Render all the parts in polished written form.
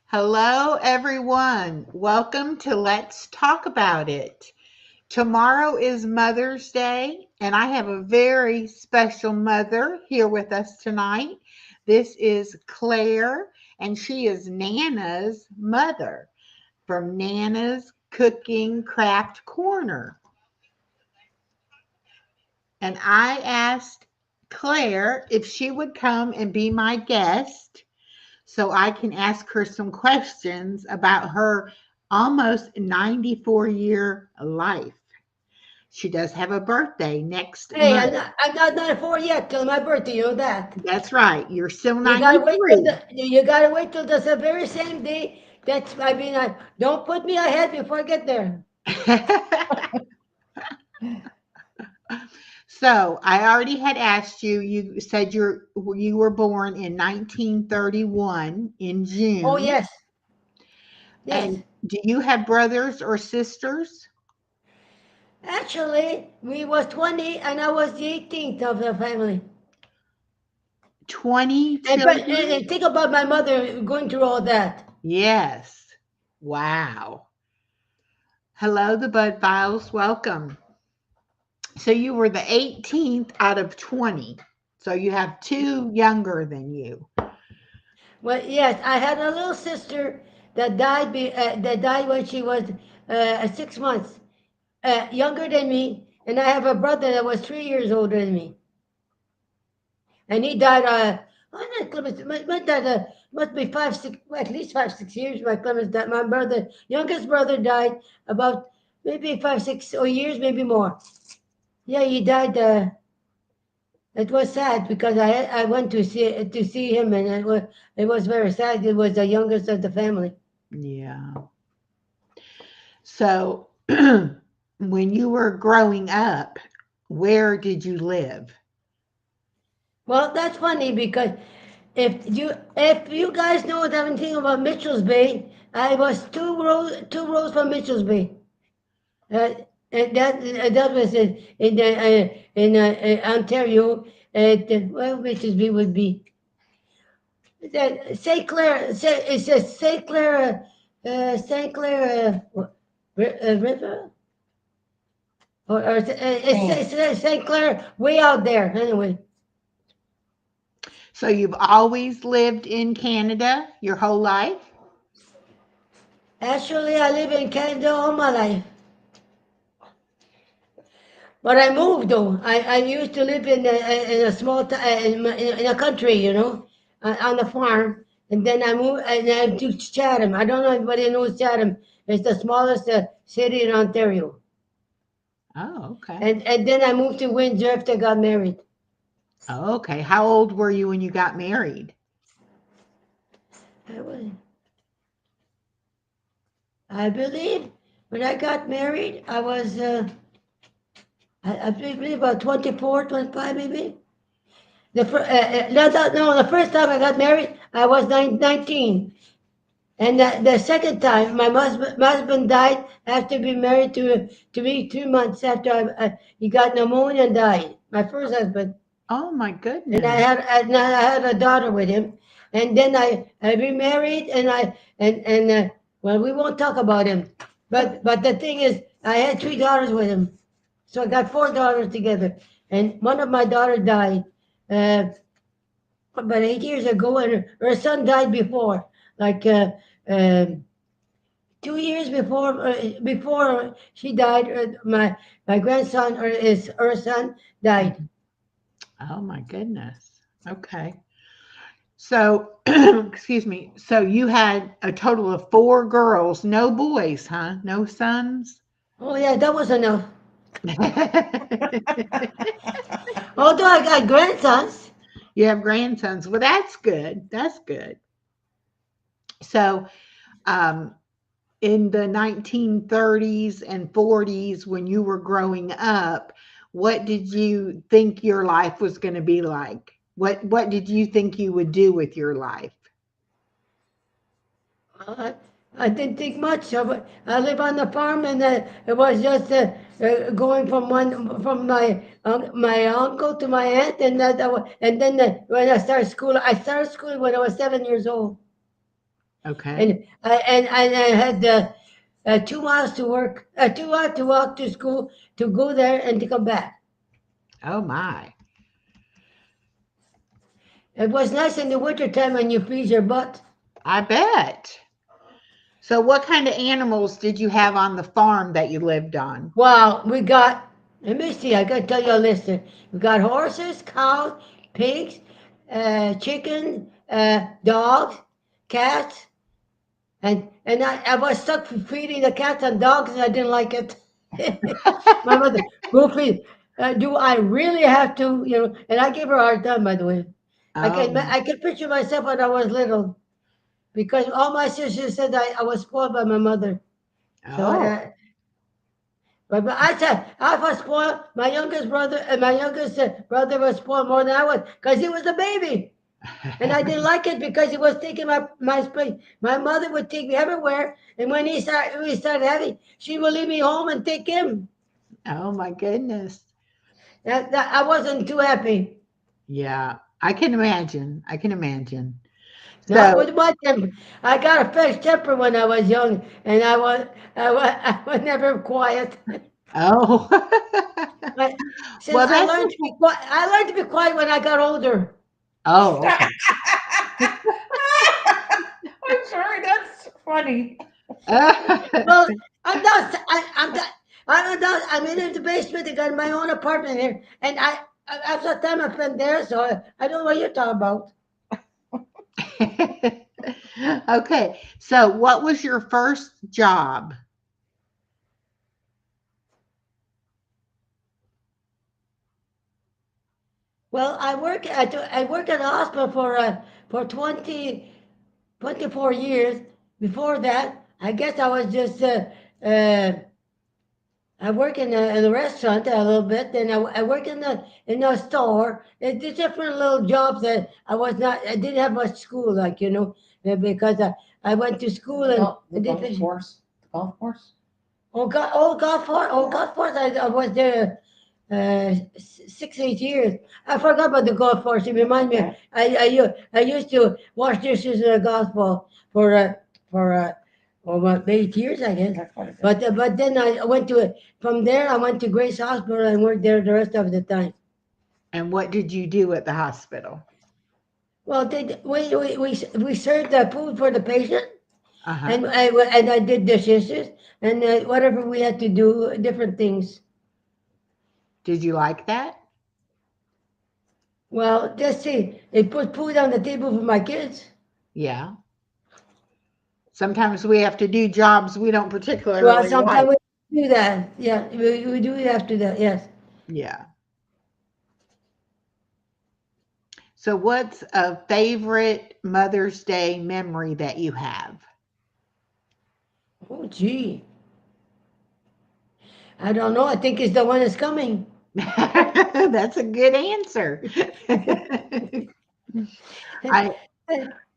Hello, everyone. Welcome to Let's Talk About It. Tomorrow is Mother's Day, and I have a very special mother here with us tonight. This is Claire, and she is Nana's mother from Nana's Cooking Craft Corner. And I asked Claire if she would come and be my guest so I can ask her some questions about her almost 94-year life. She does have a birthday next Hey, month. I'm not 94 yet till my birthday. You know that. That's right. You're still You gotta wait till 93. the very same day. Don't put me ahead before I get there. So I already had asked you. You said you were born in 1931 in Oh June. yes, yes. And do you have brothers or sisters? Actually, we was 20, and I was the 18th of the family. 20 And children? think about my mother going through all that. Yes. Wow. Hello, the Bud Files. Welcome. So you were the 18th out of 20. So you have two younger than you. Well, yes, I had a little sister that died. That died when she was 6 months younger than me, and I have a brother that was 3 years older than me, and he died. Clemens, my dad must be 5, 6, well, at least 5, 6 years. My Clemens, that my brother, youngest brother, died about maybe 5, 6 or years, maybe more. Yeah, he died. It was sad because I went to see him, and it was very sad. He was the youngest of the family. Yeah. So when you were growing up, where did you live? Well, that's funny because if you guys know anything about Mitchell's Bay, I was two rows from Mitchell's Bay. Uh, and that was in Ontario. Well, Mitchell's Bay would be that Saint Clair. It says Saint Clair River, or it says Saint Clair way out there. Anyway, So you've always lived in Canada your whole life? actually, I live in Canada all my life. But I moved though. I used to live in a small in a country, on a farm, and then I moved and I to Chatham. I don't know if anybody knows Chatham. It's the smallest city in Ontario. Oh, okay. And then I moved to Windsor after I got married. Oh, okay. How old were you when you got married? I was, I believe when I got married, I was I believe about 24, 25 maybe. No, the first time I got married, I was 19. And the second time, my husband died after being married to me 2 months after he got pneumonia and died. My first husband, Oh my and I goodness. had and I had a daughter with him, and then I remarried, and well, we won't talk about him, but the thing is, I had 3 daughters with him, so I got 4 daughters together, and one of my daughters died about 8 years ago, and her son died before, like. Um 2 years before she died, my grandson or his her son died. Oh my goodness. Okay. So, excuse me. So you had a total of four girls, no boys, huh? No sons? Oh yeah, that was enough. Although I got grandsons. You have grandsons. Well, that's good. That's good. So, um, in the 1930s and 40s, when you were growing up, what did you think your life was going to be like? What did you think you would do with your life? I, I didn't think much of it. I live on the farm, and it was just going from my uncle to my aunt, and then when I started school when I was 7 years old. Okay. And I had 2 miles to work, 2 miles to walk to school, to go there and to come back. Oh my. It was nice in the wintertime when you freeze your butt. I bet. So what kind of animals did you have on the farm that you lived on? Wow, we got, let me see, I got to tell you a list here. We got horses, cows, pigs, chicken, dogs, cats, and I was stuck feeding the cats and dogs, and I didn't like it. My mother, go feed. Do I really have to? And I gave her a hard time, by the way. Oh, I can picture myself when I was little because all my sisters said I was spoiled by my mother. So oh. but I said I was spoiled. My youngest brother and my youngest brother was spoiled more than I was because he was a baby. And I didn't like it because he was taking my space. My mother would take me everywhere, and when we started having, she would leave me home and take him. Oh my goodness. I wasn't too happy. Yeah, I can imagine. I can imagine. Not So, with my temper. I got a fresh temper when I was young, and I was never quiet. oh. But since Well, I that's learned to be okay. quiet, I learned to be quiet when I got older. Oh, okay. I'm sorry, that's funny. Well, I'm not. I'm not. I'm in the basement. I got my own apartment here, and after the time I spent there, so I don't know what you're talking about. Okay. So, what was your first job? Well, I work at a hospital for 24 years. Before that, I guess I was just uh, I work in a restaurant a little bit, then I work in a store. It's different little jobs that I didn't have much school, like because I went to school The and did golf course. The golf course. golf course. I was there 6 8 years. I forgot about the golf course. It remind me. Okay. I used to wash dishes in a golf ball for about 8 years, I guess. That's what it is. But then I went to from there. I went to Grace Hospital and worked there the rest of the time. And what did you do at the hospital? Well, we served the food for the patient, Uh-huh. and I did dishes and whatever we had to do, different things. Did you like that? Well, just see, they put food on the table for my kids. Yeah. Sometimes we have to do jobs we don't Well, particularly sometimes like. we do that. Yeah, we do have to do that. Yes. Yeah. So, what's a favorite Mother's Day memory that you have? Oh, gee. I don't know. I think it's the one that's coming. That's a good answer. I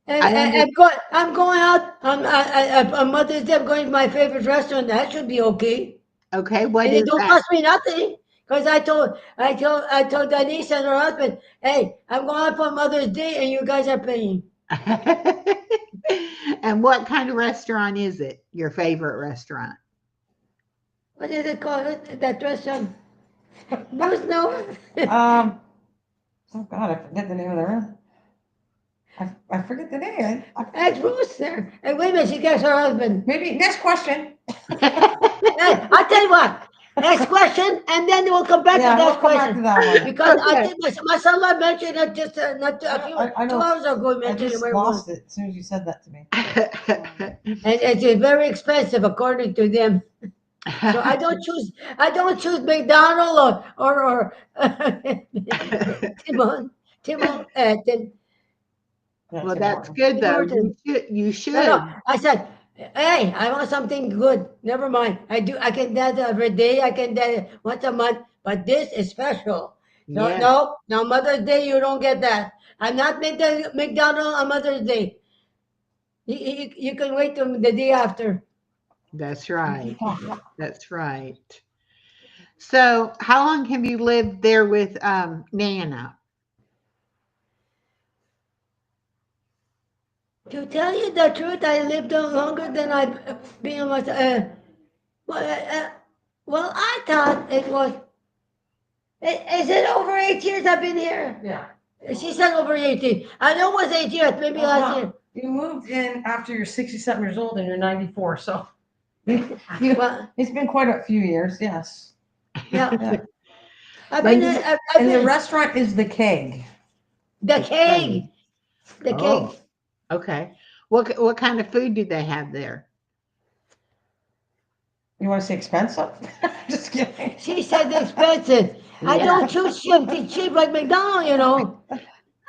I under I'm going out on Mother's Day. I'm going to my favorite restaurant. That should be okay. okay, what And it is don't that? cost me nothing. Because I told Denise and her husband, hey, I'm going out for Mother's Day and you guys are paying. And what kind of restaurant is it? Your favorite restaurant? What is it called? That restaurant? Bruce, no. Oh God, I forget the name of the room. I forget the name. That's Bruce there. Hey, wait a minute, she gets her husband. Maybe next question. Hey, I'll tell you what. Next question, and then we'll come back to Yeah, we'll that come back to question. that one. Because I Okay. think my son-in-law mentioned it just not a few I 2 know. hours ago. He I mentioned it just where it lost was. it as soon as you said that to me. And it's very expensive according to them. So I don't choose McDonald or Timon Timon Yeah, Well, Tim that's Hortons. good Tim though. Hortons. You No. should. I said, hey, I want something good. Never mind. I can do that every day. I can do that once a month. But this is special. So Yes, no, Mother's Day you don't get that. I'm not making McDonald's on Mother's Day. You can wait till the day after. that's right. That's right. So, how long have you lived there with Nana? To tell you the truth, I lived longer than I've been with. Well, well, I thought it was. Is it over 8 years I've been here? Yeah. She said over 18. I know it was 8 years, maybe last year. You moved in after you're 67 years old and you're 94, so Well, it's been quite a few years, yes. yeah. Yeah. I've been, And, I've and the been, restaurant is the Keg. the cake, the Oh, cake. okay. What kind of food do they have there? You want to say expensive? Just kidding. She said expensive. I Yeah. don't choose cheap like McDonald's, you know.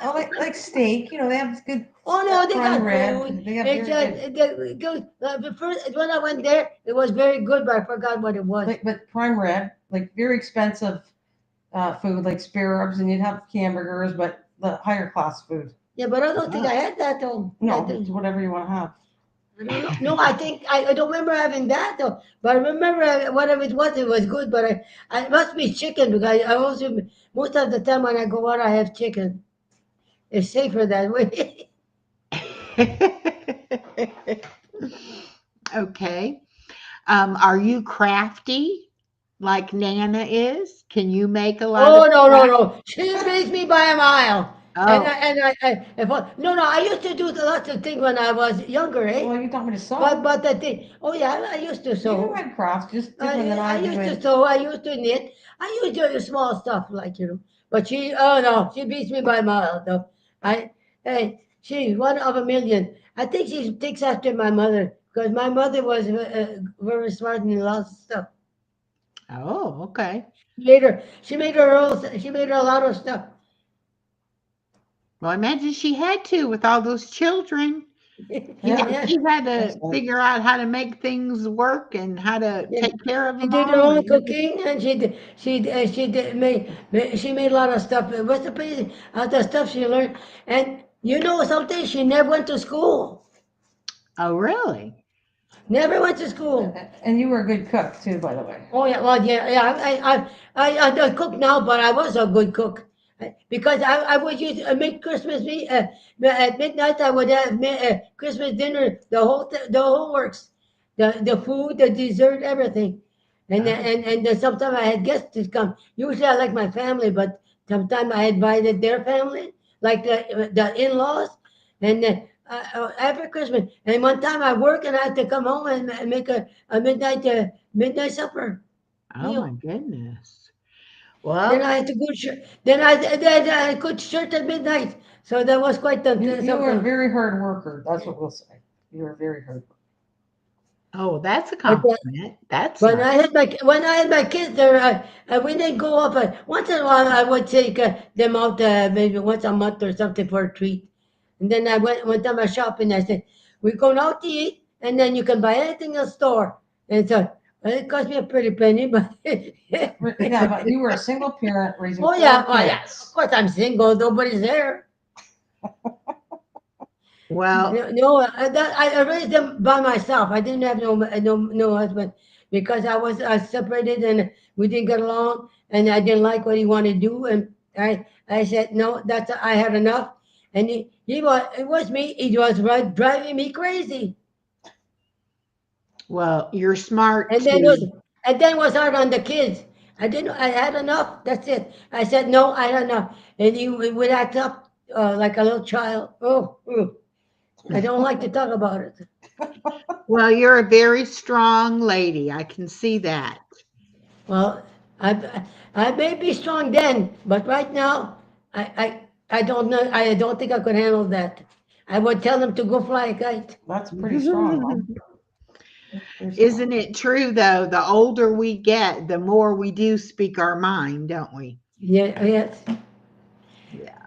Oh, like steak, they have good Oh no, they prime got rib. food. They have It's very good, it goes, the first when I went there, it was very good, but I forgot what it was. but prime rib, like very expensive food, like spare ribs, and you'd have hamburgers, but the higher class food. Yeah, but I don't think I had that though. I No, think- it's whatever you want to have. I don't know. No, I think I don't remember having that though. But I remember whatever it was good. But I must be chicken because I also most of the time when I go out, I have chicken. It's safer that way. Okay. Are you crafty like Nana is? Can you make a lot of Oh no, no, craft? no! She beats me by a mile. Oh, No, I used to do lots of things when I was younger, eh? Well, you taught me to sew. But the thing, oh yeah, I used to You sew. had crafts, just I, different than I I do. used to And sew. I used to knit. I used to do small stuff like But oh no, she beats me by a mile though. She's one of a million. I think she takes after my mother because my mother was very smart in lots of stuff. oh, okay. She made her a lot of stuff. Well, I imagine she had to with all those children. Yeah. She had to Excellent. figure out how to make things work and how to Yeah. take care of She them did her all. own And cooking, and she made a lot of stuff, recipes, the stuff she learned. And you know something? She never went to school. oh, really? Never went to school. And you were a good cook too, by the way. Oh yeah, well yeah. I don't cook now, but I was a good cook because I would use make Christmas meat at midnight. I would have Christmas dinner, the whole works, the food, the dessert, everything, and Oh. then sometimes I had guests to come. Usually I like my family, but sometimes I invited their family, like the in-laws, and. Every Christmas, and one time I worked and I had to come home and make a midnight supper Oh my meal. goodness. Then Well, I had to go shirt. Then I could shirt at midnight. So that was quite You were a something. very hard worker. That's what we'll say. You were a very hard worker. oh, that's a But compliment. That's when nice. I had my kids there, we didn't go up. Once in a while, I would take them out maybe once a month or something for a treat. And then I went one time I shopping. I said, "We're going out to eat, and then you can buy anything in the store." And so it cost me a pretty penny, but Yeah, but you were a single parent raising oh four yeah, oh yeah. Of kids. course, I'm single. Nobody's there. Well, No, I raised them by myself. I didn't have no husband because I was separated and we didn't get along, and I didn't like what he wanted to do, and I said no. I had enough, and he was it was me. He was driving me crazy, well, you're smart and then it was too. and then it was hard on the kids. I didn't. I had enough. That's it. I said no. I had enough, and he would act up like a little child. I don't like to talk about it. Well, you're a very strong lady. I can see that. Well, I may be strong then, but right now, I don't know. I don't think I could handle that. I would tell them to go fly a kite. That's pretty strong, Mom. That's pretty strong. Isn't it true though? The older we get, the more we do speak our mind, don't we? Yeah, yes. Yeah.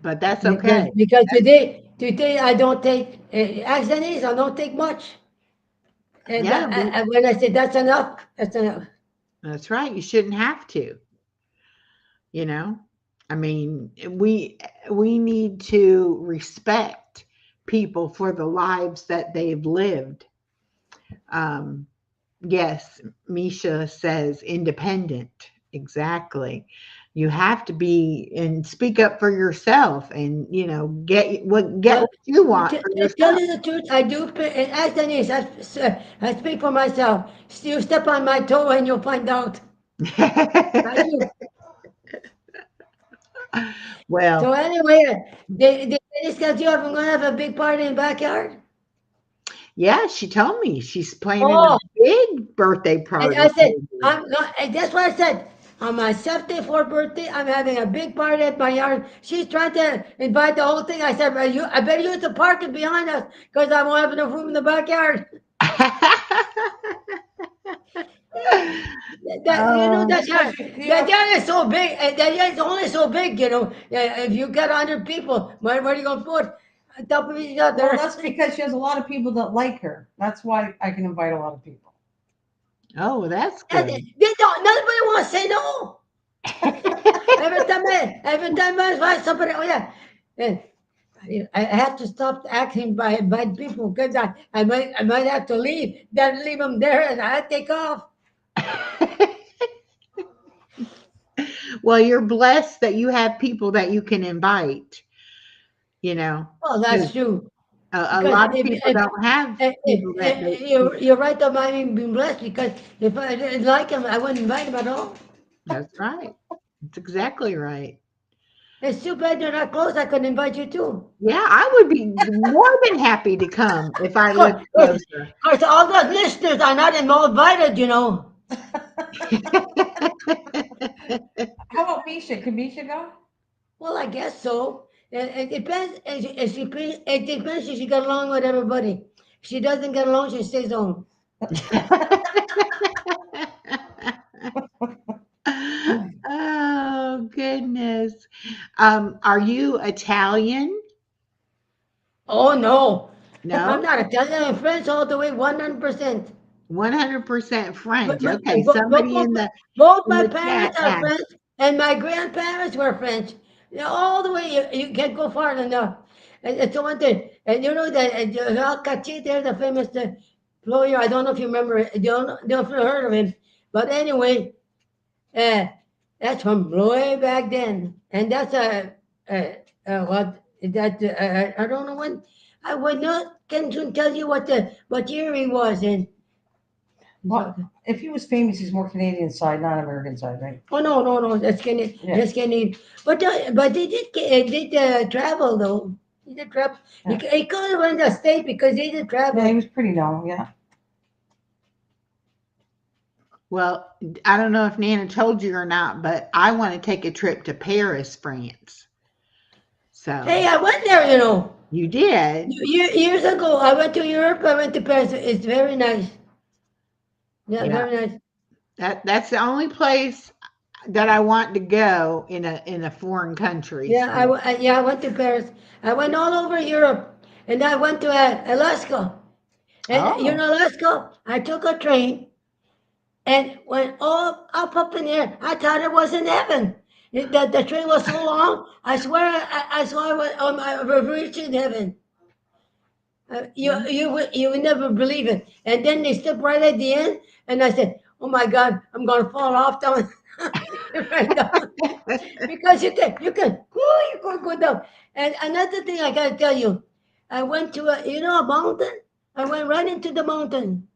But that's Because okay. because today I don't take accidents. I don't take much. And Yeah, when I say that's enough, that's enough. that's right. You shouldn't have to, you know? I mean, we need to respect people for the lives that they've lived. Um, yes, Misha says independent. Exactly. You have to be and speak up for yourself, and get Well, what you want for to tell yourself. you the truth, I do. And as Denise, I speak for myself. You step on my toe and you'll find out. I do. So Well, anyway, they discussed you. I'm gonna have a big party in the backyard. yeah, she told me she's planning a Oh, big birthday and party I for said, you. I'm not, and that's what I said. On my 74th birthday, I'm having a big party at my yard. She's trying to invite the whole thing. I said, well, I better use the parking behind us because I won't have enough room in the backyard. That you know Oh, that Because yard, that yard is so big. That yard is only so big. If you get 100 people, where are you gonna put on top of each well, other? that's because she has a lot of people that like her. That's why I can invite a lot of people. oh, that's And good. they don't. Nobody wants to say no. Every time I invite somebody, oh yeah, and I have to stop acting by invite people because I might have to leave. Then leave them there, and I take off. Well, you're blessed that you have people that you can invite, you know, Well, 'cause that's true. a Because lot of people don't have people that they. you're right about me being blessed because if I didn't like him, I wouldn't invite him at all. That's right. That's exactly right. It's too bad you're not close. I could invite you too. Yeah, I would be more than happy to come if I Of course, lived closer. all the listeners are not invited. How about Misha? Can Misha go? Well, I guess so. It depends. It depends if she got along with everybody. If she doesn't get along, she stays home. Oh, goodness. Are you Italian? Oh no, I'm No? not Italian. I'm French all the way, 100%. 100% But, French. but, Okay, but somebody both, both in my the chat parents are asked. French, and my grandparents were French. All the way, you can't go far enough. And so one thing, and you know that Jacques Cartier, there's a famous lawyer. I don't know if you remember it. Don't know if you heard of him. But anyway, uh, that's from way back then, and that's what that I don't know when. I would not can tell you what year he was in. Well, if he was famous, he's more Canadian side, not American side, right? Oh no, that's Canadian. Yeah. That's Canadian. But they did travel though. He did travel. Yeah. He could have went to state because he did travel. Yeah, he was pretty known. Yeah. Well, I don't know if Nana told you or not, but I want to take a trip to Paris, France. Hey, So I went there. you did. Years ago, I went to Europe. I went to Paris. It's very nice. Yeah, Yeah. very nice. That's the only place that I want to go in a foreign country. Yeah, So I went to Paris. I went all over Europe, and I went to Alaska. And oh. Alaska, I took a train and went all up in the air. I thought it was in heaven. The train was so long. I swear, I saw I was reaching heaven. You would never believe it. And then they stopped right at the end, and I said, "Oh my God, I'm gonna fall off down." Right down. Because you can go down. And another thing I gotta tell you, I went to a mountain. I went right into the mountain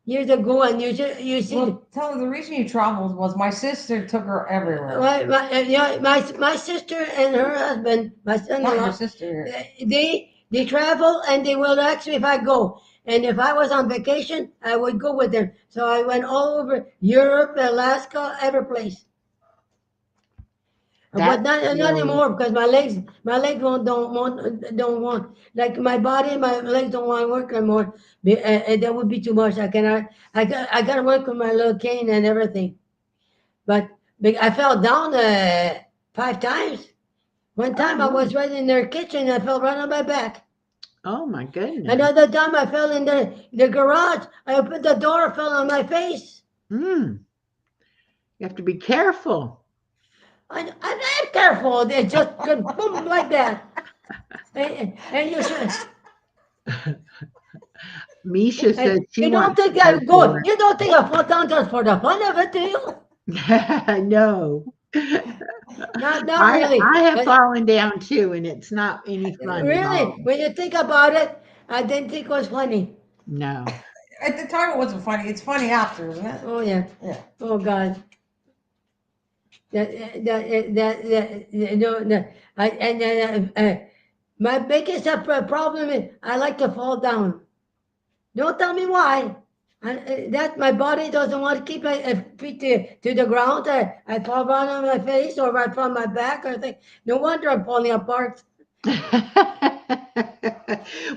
years ago, and you see. Well, tell her the reason you traveled was my sister took her everywhere. My sister and her husband, my Not son-in-law, your sister. they travel and they will ask me if I go. And if I was on vacation, I would go with them. So I went all over Europe, Alaska, every place. But That's not really anymore because my legs don't want like my body, my legs don't want to work anymore. That would be too much. I gotta work with my little cane and everything. But I fell down 5 times. One time I oh, was right in their kitchen. I fell right on my back. oh my goodness. Another time I fell in the garage. I opened the door, fell on my face. You have to be careful. I'm not careful. They just go boom like that. And you should. Misha said And she you don't wants to think go I'm for good. it. You don't think I fall down just for the fun of it, do you? No. Not really. I have But fallen down too, and it's not any fun at really, all. when you think about it, I didn't think it was funny. No. At the time, it wasn't funny. It's funny after, isn't it? Oh yeah. Yeah. Oh God. No, no. My biggest problem is I like to fall down. Don't tell me why. That my body doesn't want to keep my feet to the ground. I fall down on my face or I fall on my back or think. No wonder I'm falling apart.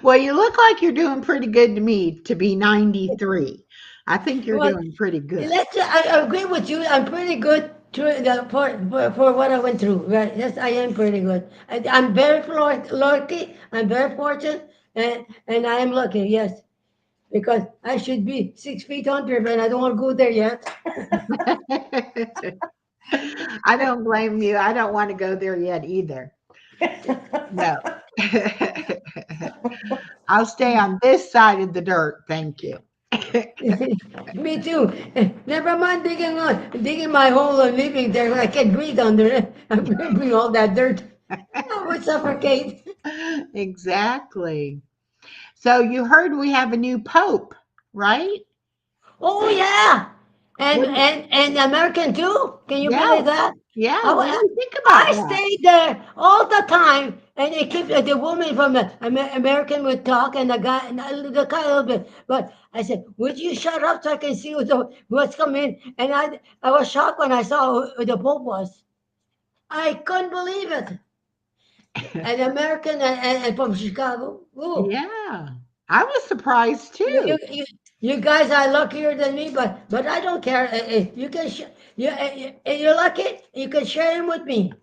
Well, you look like you're doing pretty good to me to be 93. I think you're Well, doing pretty good. I agree with you. I'm pretty good for what I went through. Right? Yes, I am pretty good. I'm very lucky. I'm very fortunate, and I am lucky. Yes, because I should be 6 feet under, but I don't want to go there yet. I don't blame you. I don't want to go there yet either. No. I'll stay on this side of the dirt. Thank you. Me too. Never mind digging my hole and living there. I can't breathe under it. I'm breathing all that dirt. I would suffocate. Exactly. So you heard we have a new pope, right? Oh yeah, What do you, and American too. Can you yeah, believe that? yeah. I, What do wa- you think about I that? stayed there all the time, and it kept the woman from the American would talk, and the guy, and the guy a little bit. But I said, "Would you shut up so I can see what's coming?" And I was shocked when I saw who the Pope was. I couldn't believe it. An American and from Chicago. Ooh. Yeah, I was surprised You, too. you, you, you guys are luckier than me, but I don't care. You can you're lucky. You can share him with me.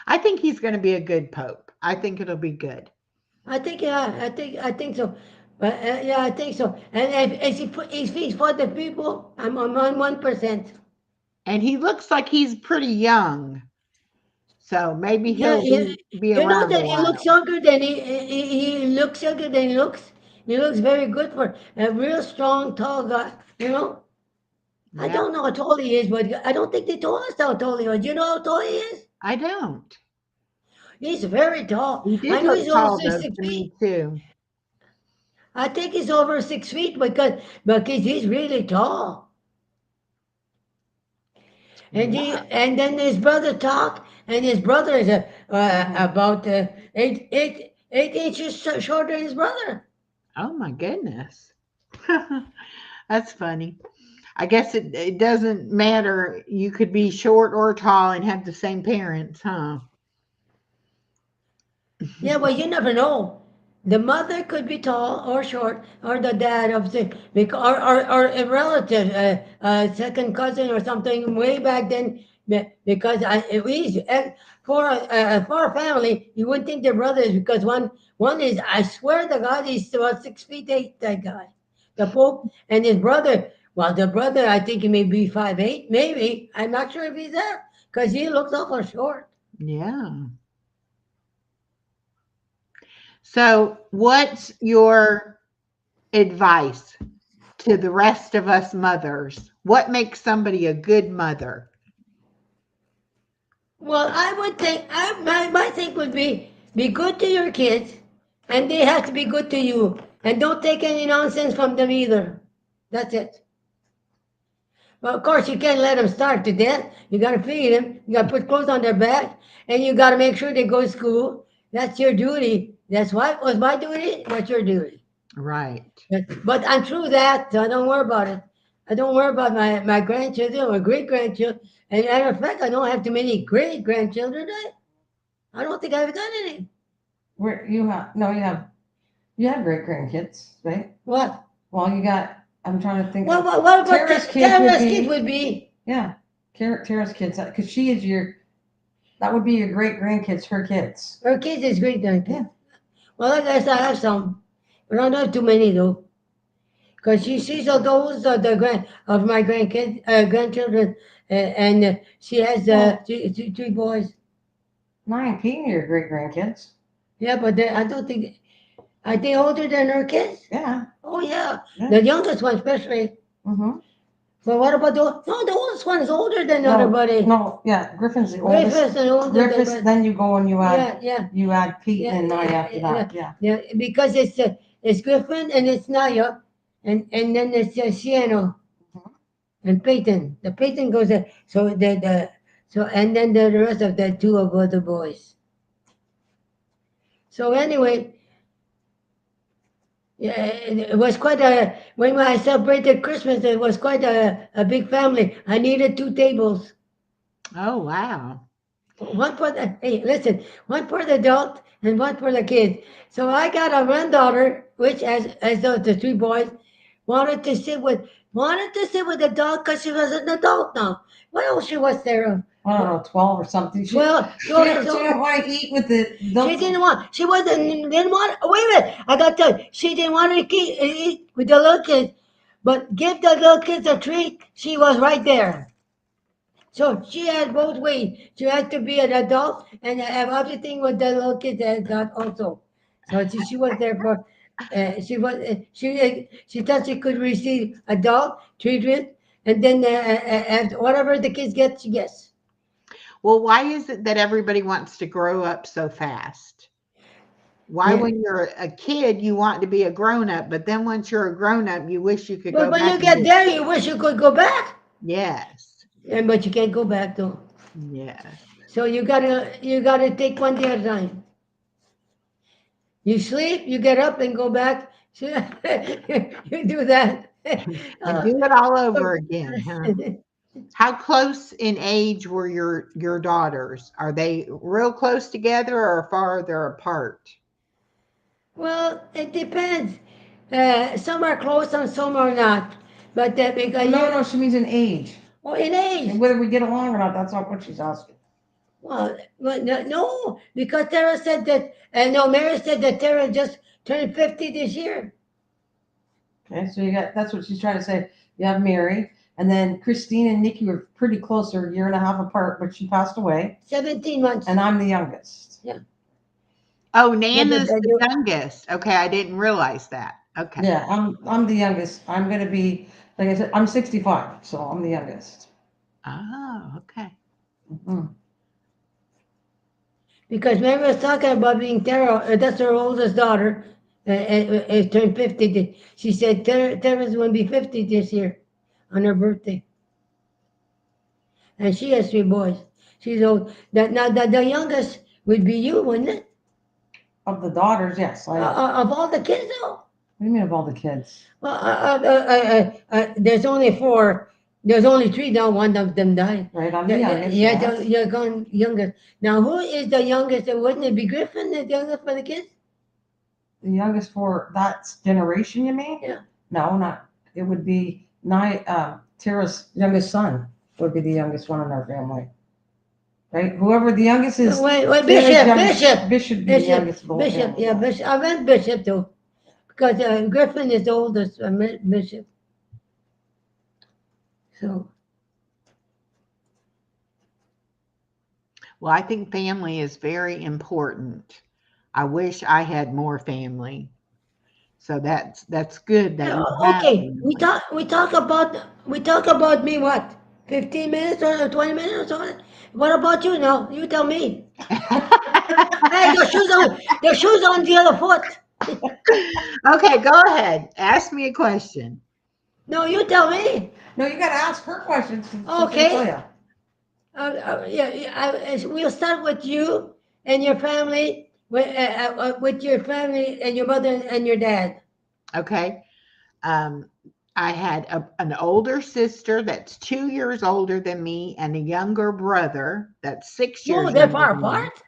I think he's going to be a good pope. I think it'll be good. I think yeah, I think so. But yeah, I think so. And if he's for the people, I'm on 1%. And he looks like he's pretty young. So maybe Yeah, he'll be you know around a that he looks while. younger than he looks younger than he looks. He looks very good for a real strong, tall guy. You know. I Yeah, don't know how tall he is, but I don't think they told us how tall he was. You know how tall he is? I don't. He's very tall. He I did know look he's over tall six, though six to me feet. too. I think he's over 6 feet because he's really tall. Yeah. And then his brother talked, and his brother is about 8 inches shorter than his brother. Oh my goodness. That's funny. I guess it doesn't matter. You could be short or tall and have the same parents, huh? Yeah, well, you never know. The mother could be tall or short, or the dad of the, or a relative, second cousin or something way back then. Because for a family, you wouldn't think they're brothers because one is I swear to God he's about 6 feet 8. That guy, the Pope, and his brother. Well, the brother I think he may be 5'8", maybe. I'm not sure if he's there because he looks awful short. Yeah. So, what's your advice to the rest of us mothers? What makes somebody a good mother? Well, I would think my thing would be good to your kids, and they have to be good to you, and don't take any nonsense from them either. That's it. Well, of course, you can't let them starve to death. You got to feed them. You got to put clothes on their back, and you got to make sure they go to school. That's your duty. That's what was my duty. That's your duty. Right. But I'm through that, so I don't worry about it. I don't worry about my grandchildren or great grandchildren. And matter of fact, I don't have too many great grandchildren. I don't think I've got any. Where you have no, you have great grandkids, right? What? Well, you got. I'm trying to think. What about Tara's kids Tara's would kids be would be? yeah. Tara's kids because she is your. That would be your great grandkids, her kids. Her kids is great grandkids. Yeah. Well, I guess I have some, but I don't have too many though. Because she sees all those the grand of my grandchildren, and she has Well, three boys. 19 of your great grandkids. Yeah, but I don't think are they older than her kids? Yeah. Oh yeah, Yeah. the youngest one especially. Mm-hmm. So what about the oldest one is older than No, everybody. No, yeah, Griffin's the oldest. Griffiths is older than Griffiths, everybody. then you go and Yeah. you add Pete Yeah, and Naya after yeah, that, yeah. yeah, because it's Griffin and it's Naya, and then it's Sienna Mhm. and Peyton. The Peyton goes there. So and then the rest of the two of other boys. So anyway, yeah, it was quite a when I celebrated Christmas. It was quite a big family. I needed 2 tables. Oh, wow. One for the hey, listen, one for the adult and one for the kids. So I got a granddaughter, which as the 3 boys wanted to sit with the dog because she was an adult now. What else she was there? I don't know, 12 or something. Well, She didn't want to eat with the she adults. didn't want. She wasn't didn't want. Wait a minute, I got to tell you, she didn't want to eat with the little kids, but give the little kids a treat. She was right there. So she had both ways. She had to be an adult and have everything with the little kids that got also. So she was there for. She thought she could receive adult treatment and then and whatever the kids get, she gets. Well, why is it that everybody wants to grow up so fast? Why, Yeah. when you're a kid, you want to be a grown up, but then once you're a grown up, you wish you could But go when back you and get be. there, you wish you could go back. Yes. Yeah, but you can't go back though. Yes. So you gotta take one day at a time. You sleep, you get up and go back. You do that. And Uh, do it all over again, huh? How close in age were your daughters? Are they real close together or farther apart? well, it depends. Some are close and some are not. But because No, she means in age. in age. And whether we get along or not, that's not what she's asking. Well, no, because Tara said that, and no, Mary said that Tara just turned 50 this year. Okay, so that's what she's trying to say. You have Mary, and then Christine and Nikki were pretty close, they're a year and a half apart, but she passed away, 17 months. and I'm the youngest. Oh, Yeah, but Nana's the youngest. Okay, I didn't realize that. Okay. Yeah, I'm the youngest. I'm gonna be, like I said, I'm 65, so I'm the youngest. Oh, okay. Mhm. Because Mary was talking about being Tara, that's her oldest daughter, turned 50. She said Tara's going to be 50 this year on her birthday. And she has 3 boys. She's old. Now, the youngest would be you, wouldn't it? Of the daughters, yes. Of all the kids, though? What do you mean of all the kids? Well, there's only 4. There's only 3 now. One of them died. Right, I'm the youngest, Yeah, yes. you're going youngest. Now, who is the youngest? Wouldn't it be Griffin, the youngest for the kids? The youngest for that generation, you mean? Yeah. No, not, it would be Tara's youngest son would be the youngest one in our family. Right? Whoever the youngest is. Wait, Tara's Bishop. Bishop would be the youngest of the whole Bishop. family. Yeah, Bishop. I meant Bishop too, because Griffin is the oldest. I meant Bishop. So Well, I think family is very important. I wish I had more family. So that's good that you have okay, family. we talk about me what 15 minutes or 20 minutes or something. What about you now? You tell me. Hey, your shoes on the other foot. Okay, go ahead. Ask me a question. No, you tell me. No, you gotta ask her questions. Okay. We'll start with you and your family, with your family and your mother and your dad. Okay. Um, I had an older sister that's 2 years older than me and a younger brother that's 6 years Oh, they're younger far than me. apart?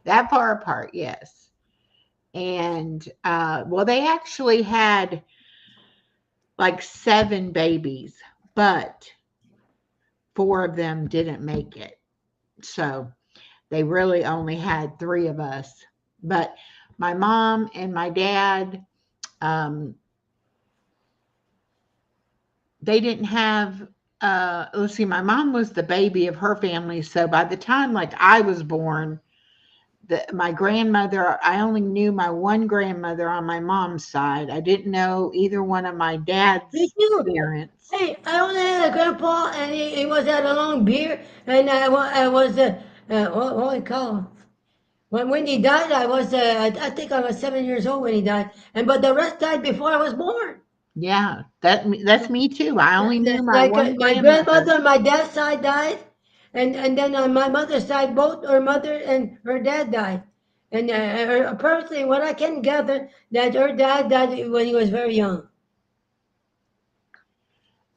That far apart, yes. And well, they actually had like 7 babies, but 4 of them didn't make it. So they really only had 3 of us. But my mom and my dad, um, they didn't have, let's see, my mom was the baby of her family. So by the time like I was born, my grandmother, I only knew my one grandmother on my mom's side. I didn't know either one of my Me dad's too. parents. Hey, I only had a grandpa, and he was had a long beard, and I was what do you call? When he died, I think I was 7 years old when he died, and but the rest died before I was born. Yeah, that's me too. I only knew my Like one my grandmother. grandmother on my dad's side died, and then on my mother's side, both her mother and her dad died. And personally, what I can gather, that her dad died when he was very young.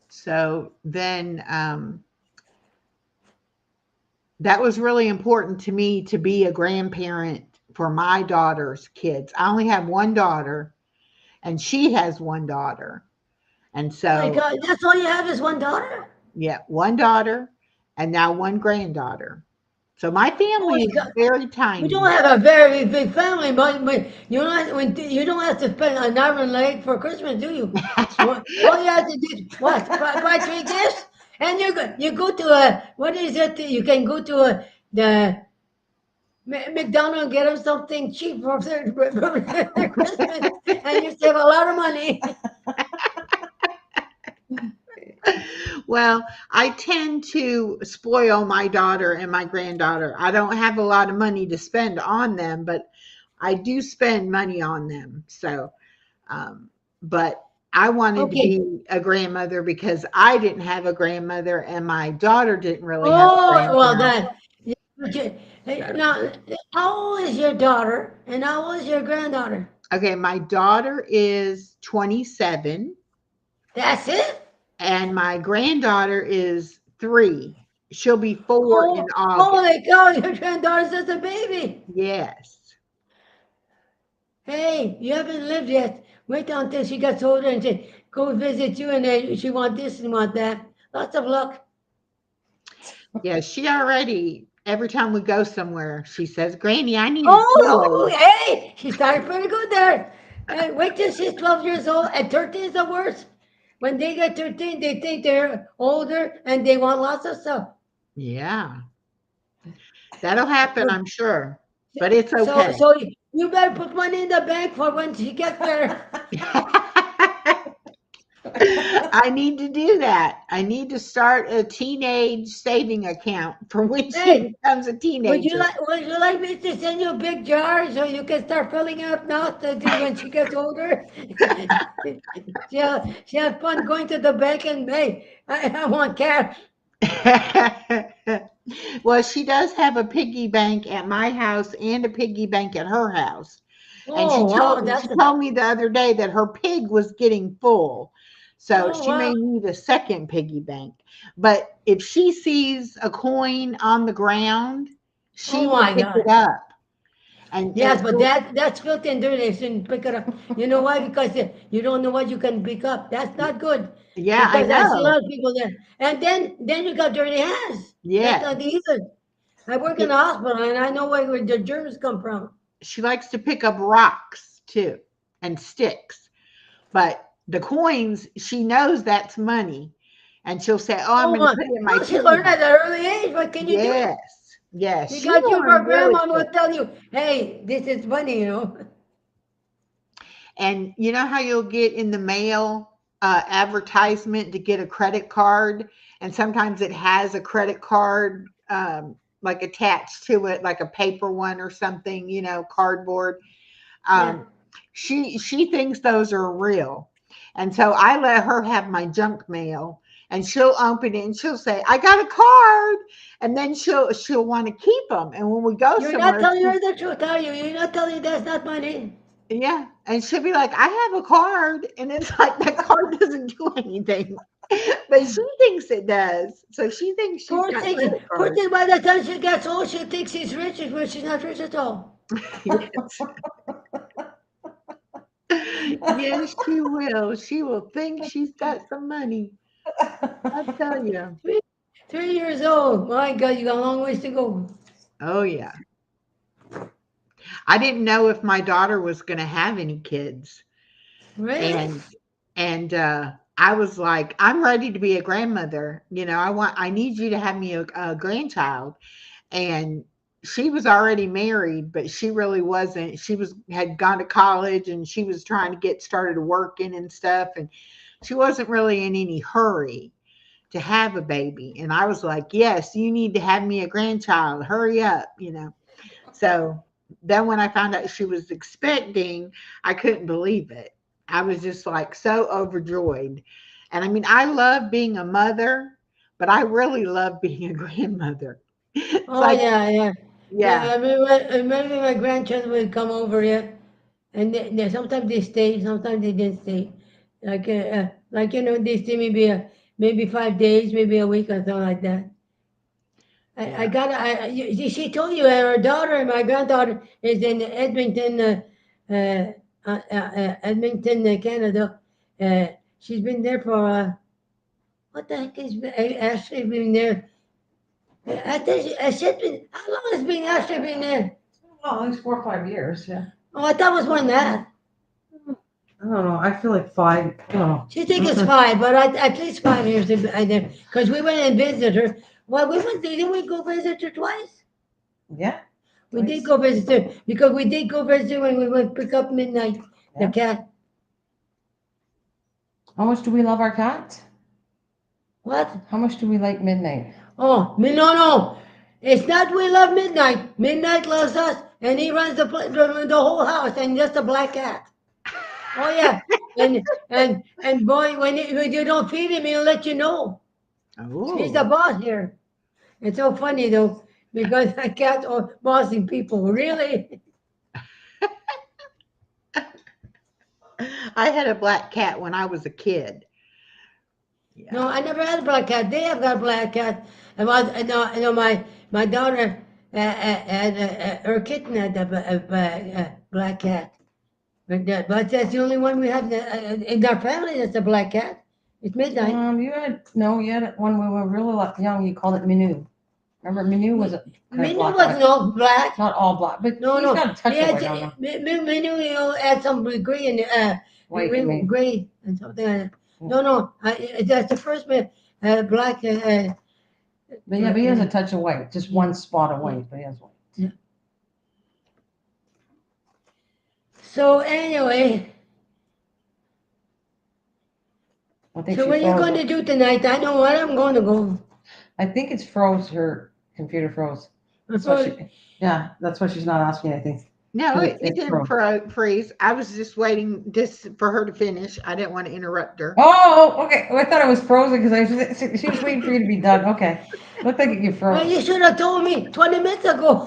So then that was really important to me to be a grandparent for my daughter's kids. I only have one daughter, and she has one daughter. And Oh my so, God, that's all you have is one daughter? yeah, one daughter and now one granddaughter. So my Oh family my is God. very You don't tiny. have a very big family, but you don't have to spend an hour and leg for Christmas, do you? All you have to do is what? Buy three gifts, and you go to a what is it? You can go to the McDonald's and get them something cheap for their Christmas, and you save a lot of money. Well, I tend to spoil my daughter and my granddaughter. I don't have a lot of money to spend on them, but I do spend money on them. So, but I wanted to Okay. be a grandmother because I didn't have a grandmother and my daughter didn't really have a Oh well, grandparent. then. Yeah, okay. Hey, now, how old is your daughter, and how old is your granddaughter? Okay, my daughter is 27 That's it. and my granddaughter is 3. She'll be 4 in Oh, August. holy cow, your granddaughter's just a baby. Yes. Hey, you haven't lived yet. Wait until she gets older and she go visit you and then she want this and want that. Lots of luck. Yeah, she already every time we go somewhere, she says, "Granny, I need a Oh, toy." hey, she started pretty good there. Hey, wait till she's 12 years old and 13 is the worst. When they get 13, they think they're older and they want lots of stuff. Yeah, that'll happen, So, I'm sure, but it's so, okay. so you better put money in the bank for when she gets there. I need to do that. I need to start a teenage saving account for when she Hey, becomes a teenager. would you like me to send you a big jar so you can start filling it up now when she gets older? She have fun going to the bank and hey, I want cash. Well, she does have a piggy bank at my house and a piggy bank at her house. And Oh wow, she told me the other day that her pig was getting full. So oh she wow. may need a second piggy bank. But if she sees a coin on the ground, she Oh will my pick it God. up. And Yes, but that's filthy and dirty. You shouldn't pick it up. You know why? Because you don't know what you can pick up. That's not good. yeah, I Because I see a know. lot of people there. And then you got dirty hands. That's Yeah. not either. I work in a hospital and I know where the germs come from. She likes to pick up rocks too and sticks. But the coins, she knows that's money. And she'll say, "Oh, I'm Oh, going to put it in my well, she piggy learned bank." at an early age. What can you do? Yes. Yes. You She got your learned really grandma quick. will tell you, hey, this is funny, you know. And you know how you'll get in the mail advertisement to get a credit card, and sometimes it has a credit card like attached to it, like a paper one or something, cardboard. Yeah. Um, she thinks those are real, and so I let her have my junk mail, and she'll open it and she'll say, "I got a card," and then she'll want to keep them. And when we go You're not somewhere, telling her the truth, are you? You're not telling her that's not money. yeah, and she'll be like, "I have a card," and it's like that card doesn't do anything, but she thinks it does. So she thinks she's Poor got thing, credit poor cards. thing, by the time she gets old, she thinks she's rich, but she's not rich at all. Yes, yes, she will. She will think she's got some money. I tell you. Three, 3 years old. My God, you got a long ways to go. Oh yeah. I didn't know if my daughter was going to have any kids, Really? and I was like, I'm ready to be a grandmother. I need you to have me a grandchild. And she was already married, but she really wasn't. She had gone to college and she was trying to get started working and stuff, and she wasn't really in any hurry to have a baby. And I was like, yes, you need to have me a grandchild. Hurry up. So then when I found out she was expecting, I couldn't believe it. I was just like so overjoyed. And I mean, I love being a mother, but I really love being a grandmother. It's Oh like, yeah, yeah, yeah. yeah, I remember my grandchildren would come over here, and sometimes they stay, sometimes they didn't stay. Like they stay maybe 5 days, maybe a week or something like that. I yeah. got she told you her daughter, my granddaughter, is in Edmonton, Edmonton, Canada. Uh, she's been there for what the heck is Ashley been there? I think she's been. How long has been Ashley been there? Oh, at least 4 or 5 years. Yeah. Oh, I thought it was more than that. I don't know. I feel like 5. I don't know. She think it's 5, but at least 5 years there because we went and visited her. Well, didn't we go visit her twice? Yeah. We did Twice. go visit her because we did go visit her when we went pick up Midnight, the Yeah. cat. How much do we love our cat? What? How much do we like Midnight? Oh, no. It's not we love Midnight. Midnight loves us, and he runs the whole house, and just a black cat. Oh yeah, and boy, when you don't feed him, he'll let you know. He's the Oh, boss here. It's so funny though because the cat's all bossing people. Really? I had a black cat when I was a kid. No, Yeah. I never had a black cat. They have got a black cat. And my daughter had her kitten had a black cat. But that's the only one we have in our family. That's a black cat. It's Midnight. You had one when we were really young. You called it Minu. Remember, Minu was a kind of Minu black, wasn't all black. not all black, but No, he's no. got a touch He of had white on him. Minu, had some gray and White, I mean. gray and something like that. No. That's the first black. But yeah, but he has a touch of white, just one spot of white, but he has white. So anyway, I think so she what are you froze. going to do tonight? I know what I'm going to go. I think it's froze. Her computer froze. That's why she. Yeah, that's why she's not asking anything. No, it It didn't freeze. I was just waiting just for her to finish. I didn't want to interrupt her. Oh, okay. I thought it was frozen because she was waiting for you to be done. Okay, looked like you Well, froze. you should have told me 20 minutes ago.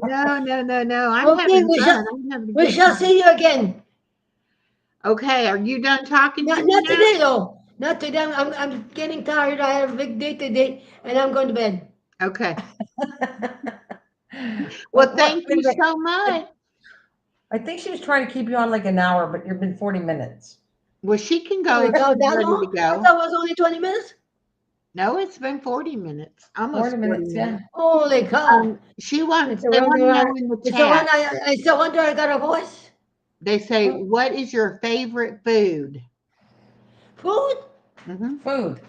No. I'm Okay, having fun. I'm having a we good shall time. see you again. Okay, are you done talking to me Not now? today though. Not today. I'm getting tired. I have a big day today, and I'm going to bed. Okay. Well, What? thank you Wait. so much. I think she was trying to keep you on like an hour, but you've been 40 minutes. Well, she can go Holy if cow, she's that ready to long? I go. thought it was only 20 minutes. No, it's been 40 minutes, almost 40 40 minutes, yeah. minutes. Holy cow. They It's want the to wonder know in the it's the one chat. it's the wonder I got a voice. They say, what is your favorite food? Food? Hmm. Food.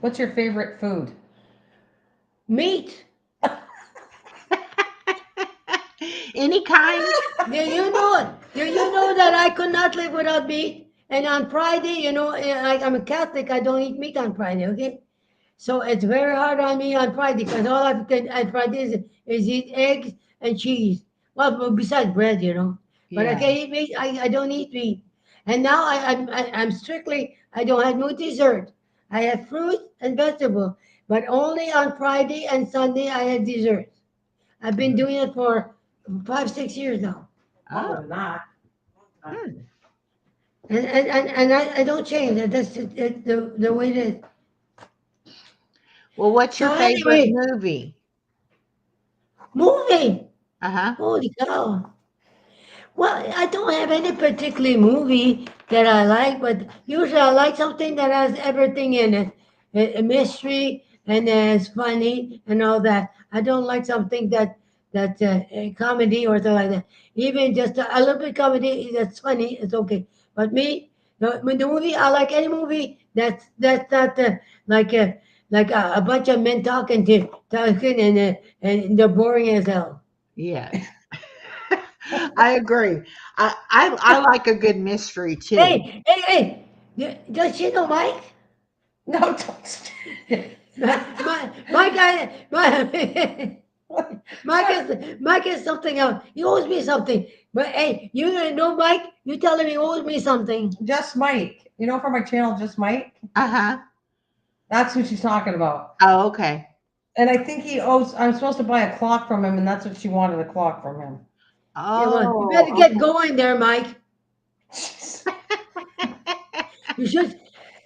What's your favorite food? Meat. Any kind? Do you know that I could not live without meat? And on Friday, I'm a Catholic, I don't eat meat on Friday, okay? So it's very hard on me on Friday because all I can on Friday is eat eggs and cheese. Well, besides bread, But I Yeah. can't eat meat. I don't eat meat. And now I'm strictly, I don't have no dessert. I have fruit and vegetable, but only on Friday and Sunday I have dessert. I've been doing it for 5, 6 years now. Oh. than that. Hmm. And I don't change it. That's the way it is. Well, what's your So favorite anyway, movie? movie. Uh-huh. Holy cow. Well, I don't have any particular movie that I like, but usually I like something that has everything in it. A mystery and it's funny and all that. I don't like something that's a comedy or something like that. Even just a little bit comedy that's funny, it's okay. But me, the movie, I like any movie that's not like like a bunch of men talking, and they're boring as hell. Yes. I agree. I like a good mystery too. Hey! Does she know Mike? No, don't. My guy, Mike is something else. He owes me something. But hey, you know Mike? You tell him he owes me something. Just Mike. You know, from my channel, Just Mike. Uh-huh. That's who she's talking about. Oh, okay. And I think he owes. I'm supposed to buy a clock from him, and that's what she wanted, a clock from him. Yeah, well, you better Oh, get going there, Mike. You should.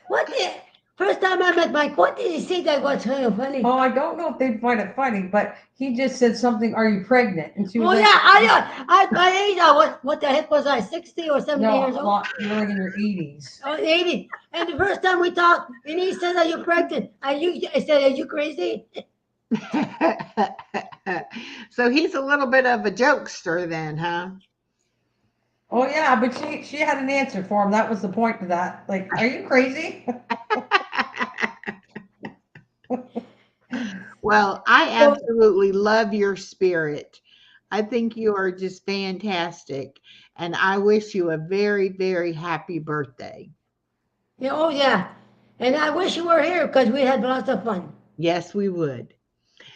What the? First time I met Mike, what did he say that was kind of funny? Oh, I don't know if they find it funny, but he just said something. Are you pregnant? And she was Oh like, yeah, at my age, what the heck was I? 60 or 70 no, years a old? lot. You're like in your 80s. Oh, 80. And the first time we talked, and he said, "Are you pregnant?" I said, "Are you crazy?" so he's a little bit of a jokester then, huh? Oh yeah, but she had an answer for him. That was the point of that. Like, are you crazy? Well, I So, absolutely love your spirit. I think you are just fantastic. And I wish you a very, very happy birthday. yeah, oh yeah, and I wish you were here because we had lots of fun. Yes, we would.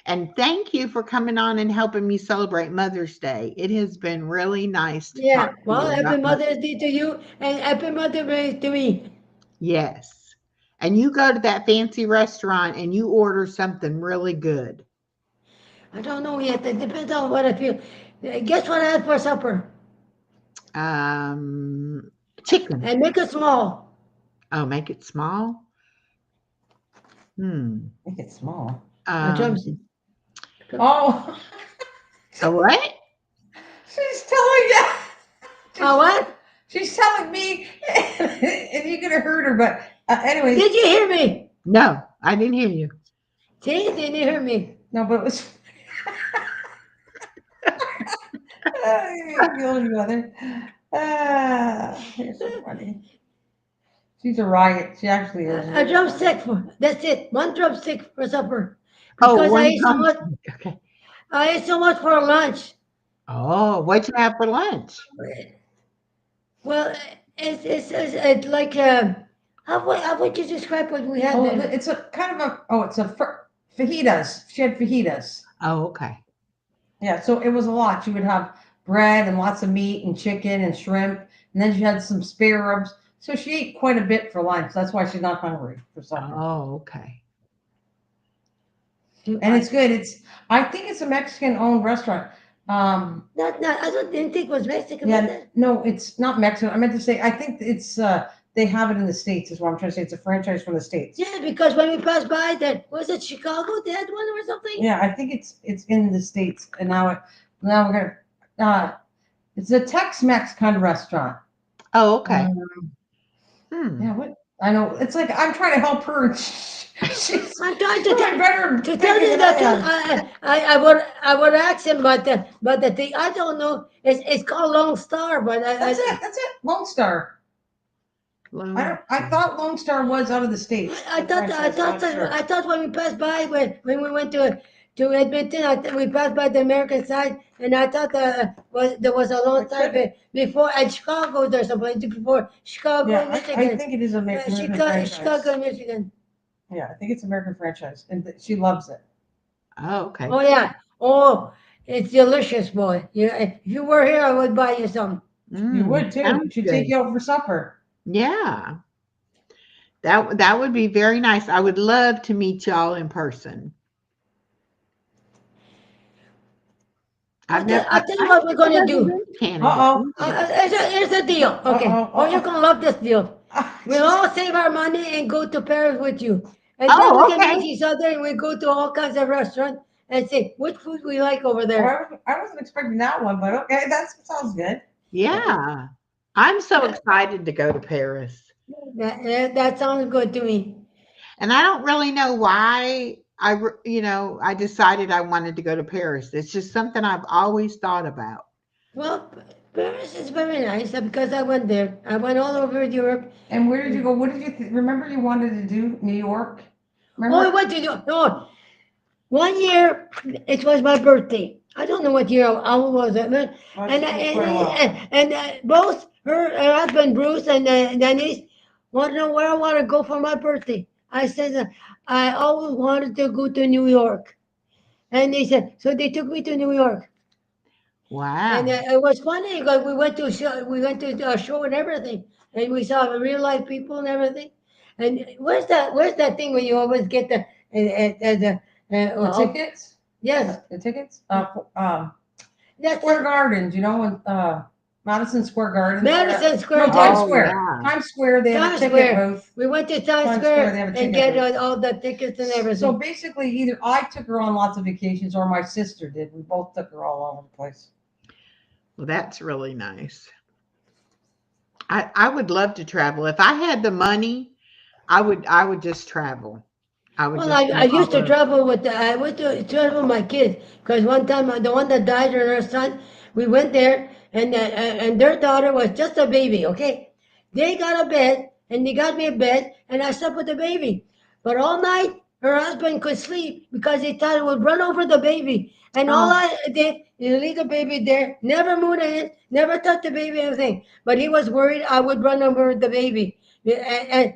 And thank you for coming on and helping me celebrate Mother's Day. It has been really nice to talk Yeah, to well, you happy about Mother's Mother's Day to you, and happy Mother's Day to me. Yes. And you go to that fancy restaurant and you order something really good. I don't know yet. It depends on what I feel. Guess what I had for supper? Um, Chicken. And make it small. Oh, make it small. Hmm. Make it small. A drumstick. Um, Oh, a what? she's telling you. Oh, what? She's telling me, and you're gonna hurt her. But anyways, Did you hear me? No, I didn't hear you. See, didn't you hear me? no, but it was. You're killing me, mother. You're so funny. She's a riot. She actually is. A drumstick for that's it. One drumstick for supper. Oh, Because one drumstick. Okay. I ate so much for lunch. Oh, what'd you have for lunch? Well, it's like how would you describe what we had Oh, there? it's a kind of a. Oh, it's a fajitas. She had fajitas. Oh, okay. Yeah, so it was a lot. She would have bread and lots of meat and chicken and shrimp, and then she had some spare ribs. So she ate quite a bit for lunch. That's why she's not hungry for supper. Oh, okay. And it's good. I think it's a Mexican-owned restaurant. Not didn't think it was Mexican, was Yeah, it? no, it's not Mexican. I meant to say I think it's they have it in the States. Is what I'm trying to say. It's a franchise from the States. Yeah, because when we passed by that was it Chicago? They had one or something? Yeah, I think it's in the States, and now we're gonna. It's a Tex-Mex kind of restaurant. Oh, okay. Yeah, what I know. It's like I'm trying to help her. She's I'm trying to doing better to tell thinking you than that I am. I would ask him, but the thing I don't know. It's called Lone Star, but That's it. That's it. Lone Star. I thought Lone Star was out of the States. I the thought franchise, I'm not sure. I thought when we passed by when we went to Edmonton, we passed by the American side, and I thought there was a Lone It Star could- before at Chicago. There's a place before Chicago, Yeah, I Michigan. think it is American Chicago, franchise. Michigan. Yeah, I think it's American franchise, and she loves it. Oh, okay. Oh yeah. Oh, it's delicious, boy. If you were here, I would buy you some. You would too. Sounds She'd good. take you out for supper. Yeah. That would be very nice. I would love to meet y'all in person. I'll tell you what we're gonna do. Canada. Uh-oh. Here's the deal. Okay. Oh, you're gonna love this deal. We'll all save our money and go to Paris with you. And then Oh, we can okay. meet each other and we go to all kinds of restaurants and say which food we like over there. I wasn't expecting that one, but okay, that sounds good. Yeah. I'm so excited to go to Paris. That sounds good to me. And I don't really know why I decided I wanted to go to Paris. It's just something I've always thought about. Well, Paris is very nice because I went there. I went all over Europe. And where did you go? What did you remember? You wanted to do New York. we Remember? went to no. 1 year, it was my birthday. I don't know what year I was it, man. Well, And it's quite a while. both her husband Bruce and Denise want to know where I want to go for my birthday. I said I always wanted to go to New York, and they said so. They took me to New York, and Wow. it was funny because we went to a show. We went to a show and everything, and we saw real life people and everything. And Where's that thing where you always get the The tickets? yes, The tickets? that's Square Gardens, you know, when Madison Square Gardens. Madison Square No, Times Oh, Square. yeah. Times Square, they have a Times ticket Square. booth. We went to Times Times Square Square, they have a and ticket get booth. all the tickets and everything. So basically, either I took her on lots of vacations or my sister did. We both took her all over the place. Well, that's really nice. I would love to travel. If I had the money, I would just travel. I would Well, just I go used all to over. travel with I went to travel with my kids because one time the one that died and her son, we went there and their daughter was just a baby. Okay, they got a bed and they got me a bed and I slept with the baby, but all night her husband could sleep because he thought it would run over the baby. And all Oh, I did is leave the baby there, never moved a hand, never touched the baby, anything. But he was worried I would run over the baby. I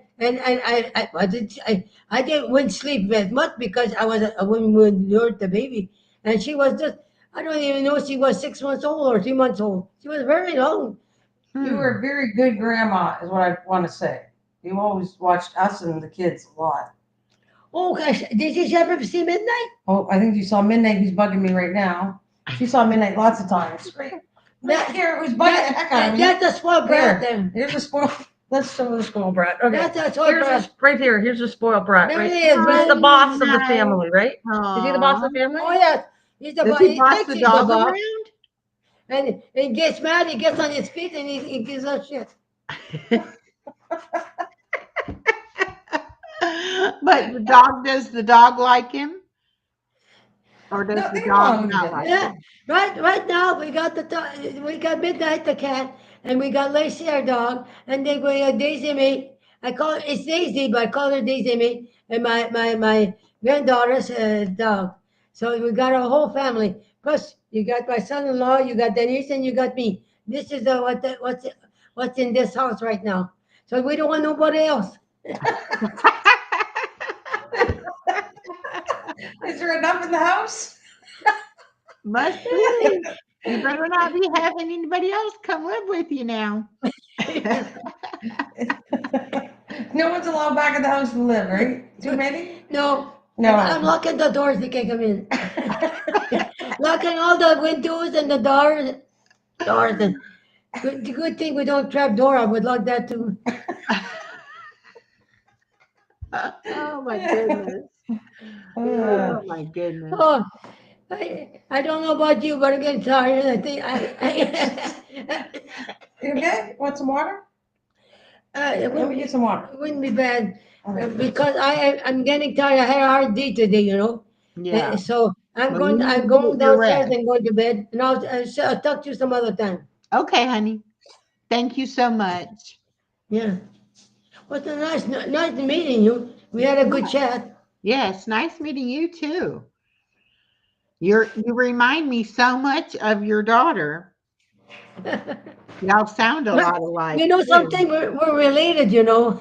wouldn't sleep as much because I wouldn't hurt the baby. And she was just, I don't even know if she was 6 months old or 3 months old. She was very young. You were hmm. a very good grandma, is what I want to say. You always watched us and the kids a lot. Oh gosh, did you ever see Midnight? Oh, I think you saw Midnight, who's bugging me right now. She saw Midnight lots of times. Right here, who's bugging the heck out of me. That's a spoiled brat then. Here's a spoil. Let's show the spoiled brat. Okay. That's a spoiled brat. Right here. Here's the spoiled brat. There Right. he is, He's right? the boss of the Nice. family, right? Is he the boss Aw. of the family? Oh yes, he's the Does boss. he He boss thinks the he's the dog boss. around? And he gets mad, he gets on his feet and he gives us shit. But does the dog like him? Or does No, the they get along dog with not each other. like Yeah, him? right now we got Midnight the cat, and we got Lacey our dog, and then we got Daisy May. It's Daisy, but I call her Daisy May, and my granddaughter's dog. So we got a whole family. Plus, you got my son-in-law, you got Denise, and you got me. This is what's in this house right now. So we don't want nobody else. Is there enough in the house? Must be. You better not be having anybody else come live with you now. No one's allowed back in the house to live, right? Too many? No. No. I'm locking the doors, they can't come in. Locking all the windows and the doors. And good thing we don't trap door. I would lock that too. Oh my goodness. Oh my goodness. Oh, I don't know about you, but I'm getting tired. I think I You okay? Want some water? it Let me get some water. wouldn't be bad Okay. because I'm getting tired. I had a hard day today, you know. Yeah. So I'm Well, you need I'm to going get your downstairs rest. and going to bed, and I'll talk to you some other time. Okay, honey. Thank you so much. Yeah. What's a nice meeting you. We had a good chat. Yes, nice meeting you too. You remind me so much of your daughter. Y'all sound a lot alike You know too. something? We're related, you know.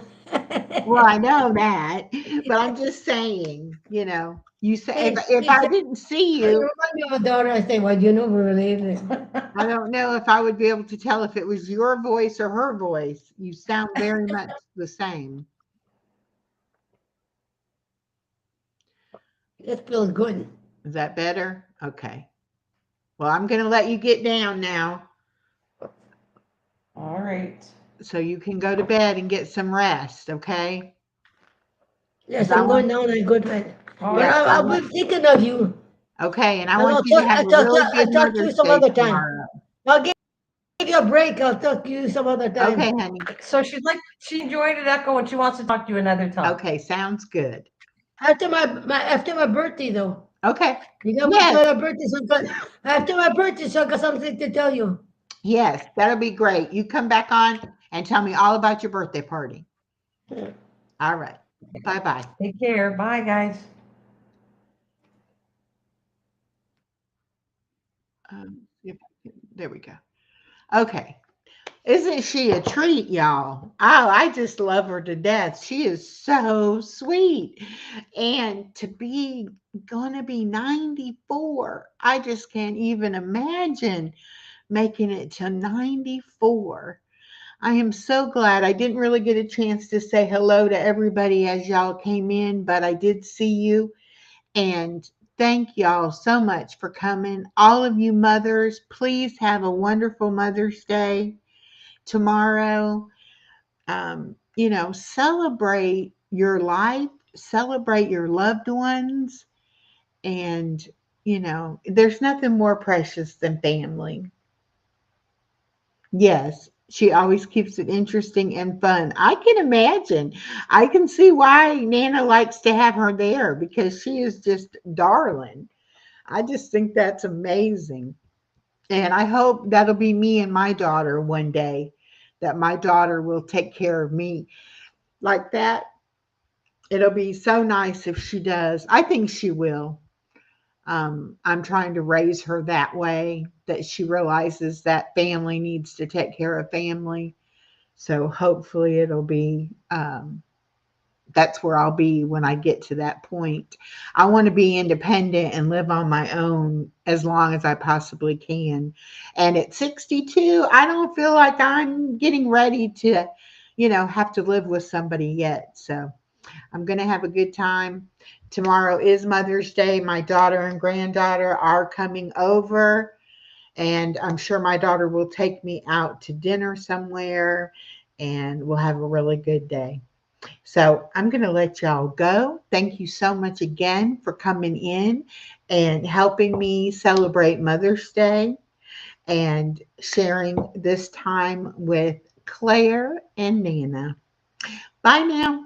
Well, I know that, but I'm just saying, you say if I didn't see You you, remind me of a daughter. I say, well, you know we're related. I don't know if I would be able to tell if it was your voice or her voice. You sound very much the same. It feels good. Is that better? Okay. Well, I'm going to let you get down now All right. so you can go to bed and get some rest, okay? Yes, I I'm going want, down and good bed. All But right. yeah, I I'll want, be thinking of you. okay, and I And want you to have a really I'll good talk to you Mother's some Day other time. tomorrow. I'll give you a break. I'll talk to you some other time. Okay, honey. So she enjoyed it, Echo, and she wants to talk to you another time. Okay, sounds good. After my birthday though. Okay. You got Yes, my birthday sometime. After my birthday, so I got something to tell you. yes, that'll be great. You come back on and tell me all about your birthday party. Yeah. All right. Bye-bye. Take care. Bye, guys. See if there we go. Okay. Isn't she a treat, y'all? Oh, I just love her to death. She is so sweet. And to be gonna be 94, I just can't even imagine making it to 94. I am so glad. I didn't really get a chance to say hello to everybody as y'all came in, but I did see you. And thank y'all so much for coming. All of you mothers, please have a wonderful Mother's Day tomorrow. Celebrate your life, celebrate your loved ones, and, there's nothing more precious than family. Yes, she always keeps it interesting and fun. I can imagine. I can see why Nana likes to have her there because she is just darling. I just think that's amazing. And I hope that'll be me and my daughter one day, that my daughter will take care of me like that. It'll be so nice if she does. I think she will. I'm trying to raise her that way, that she realizes that family needs to take care of family. So hopefully it'll be, that's where I'll be when I get to that point. I want to be independent and live on my own as long as I possibly can. And at 62, I don't feel like I'm getting ready to, have to live with somebody yet. So I'm going to have a good time. Tomorrow is Mother's Day. My daughter and granddaughter are coming over, and I'm sure my daughter will take me out to dinner somewhere, and we'll have a really good day. So I'm going to let y'all go. Thank you so much again for coming in and helping me celebrate Mother's Day and sharing this time with Claire and Nana. Bye now.